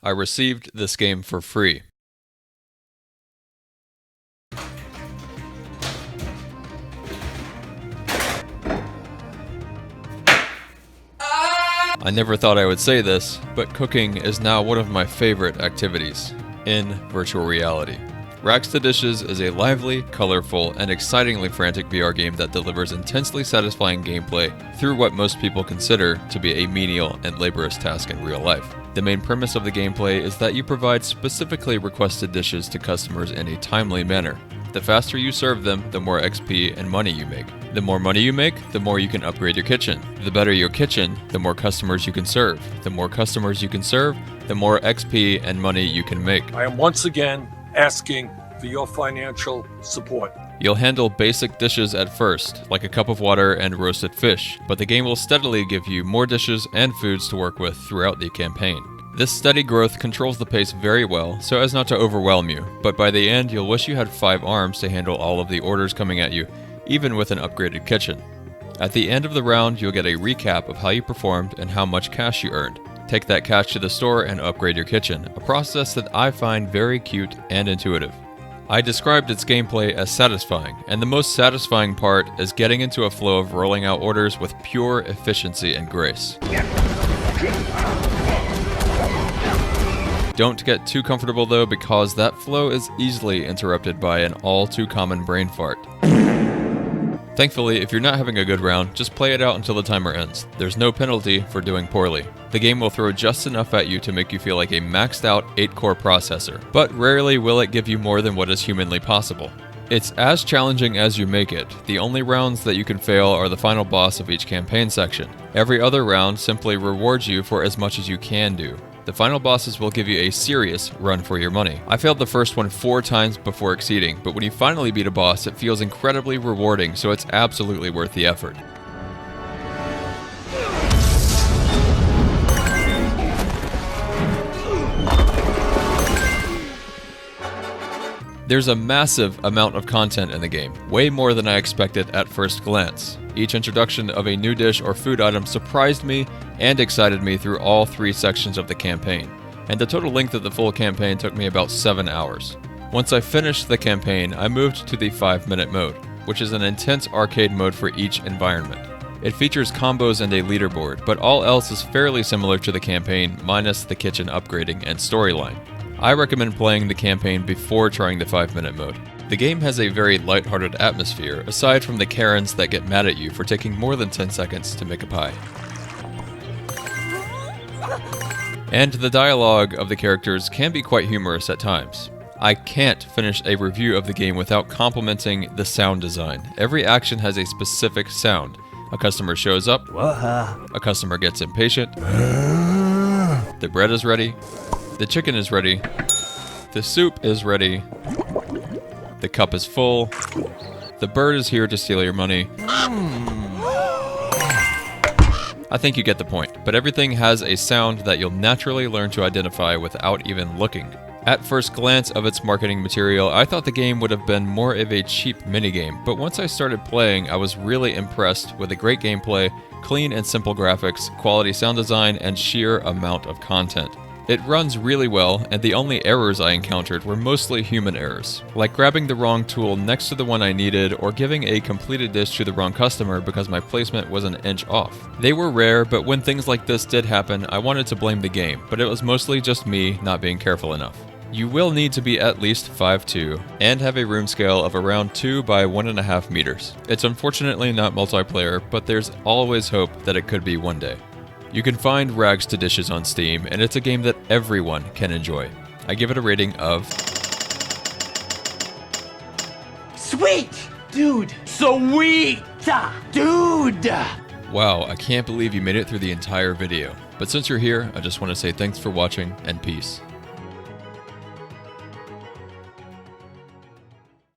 I received this game for free. I never thought I would say this, but cooking is now one of my favorite activities in virtual reality. Rags to Dishes is a lively, colorful, and excitingly frantic VR game that delivers intensely satisfying gameplay through what most people consider to be a menial and laborious task in real life. The main premise of the gameplay is that you provide specifically requested dishes to customers in a timely manner. The faster you serve them, the more XP and money you make. The more money you make, the more you can upgrade your kitchen. The better your kitchen, the more customers you can serve. The more customers you can serve, the more XP and money you can make. I am once again asking for your financial support. You'll handle basic dishes at first, like a cup of water and roasted fish, but the game will steadily give you more dishes and foods to work with throughout the campaign. This steady growth controls the pace very well so as not to overwhelm you, but by the end you'll wish you had 5 arms to handle all of the orders coming at you, even with an upgraded kitchen. At the end of the round, you'll get a recap of how you performed and how much cash you earned. Take that cash to the store and upgrade your kitchen, a process that I find very cute and intuitive. I described its gameplay as satisfying, and the most satisfying part is getting into a flow of rolling out orders with pure efficiency and grace. Don't get too comfortable though, because that flow is easily interrupted by an all too common brain fart. Thankfully, if you're not having a good round, just play it out until the timer ends. There's no penalty for doing poorly. The game will throw just enough at you to make you feel like a maxed out 8-core processor, but rarely will it give you more than what is humanly possible. It's as challenging as you make it. The only rounds that you can fail are the final boss of each campaign section. Every other round simply rewards you for as much as you can do. The final bosses will give you a serious run for your money. I failed the first one 4 times before exceeding, but when you finally beat a boss, it feels incredibly rewarding, so it's absolutely worth the effort. There's a massive amount of content in the game, way more than I expected at first glance. Each introduction of a new dish or food item surprised me and excited me through all 3 sections of the campaign, and the total length of the full campaign took me about 7 hours. Once I finished the campaign, I moved to the 5-minute mode, which is an intense arcade mode for each environment. It features combos and a leaderboard, but all else is fairly similar to the campaign, minus the kitchen upgrading and storyline. I recommend playing the campaign before trying the 5-minute mode. The game has a very lighthearted atmosphere, aside from the Karens that get mad at you for taking more than 10 seconds to make a pie. And the dialogue of the characters can be quite humorous at times. I can't finish a review of the game without complimenting the sound design. Every action has a specific sound. A customer shows up, a customer gets impatient, the bread is ready, the chicken is ready, the soup is ready, the cup is full, the bird is here to steal your money. I think you get the point, but everything has a sound that you'll naturally learn to identify without even looking. At first glance of its marketing material, I thought the game would have been more of a cheap minigame, but once I started playing, I was really impressed with the great gameplay, clean and simple graphics, quality sound design, and sheer amount of content. It runs really well, and the only errors I encountered were mostly human errors, like grabbing the wrong tool next to the one I needed or giving a completed dish to the wrong customer because my placement was an inch off. They were rare, but when things like this did happen, I wanted to blame the game, but it was mostly just me not being careful enough. You will need to be at least 5'2" and have a room scale of around 2 by 1.5 meters. It's unfortunately not multiplayer, but there's always hope that it could be one day. You can find Rags to Dishes on Steam, and it's a game that everyone can enjoy. I give it a rating of... Sweet! Dude! Sweet! Dude! Wow, I can't believe you made it through the entire video. But since you're here, I just want to say thanks for watching, and peace.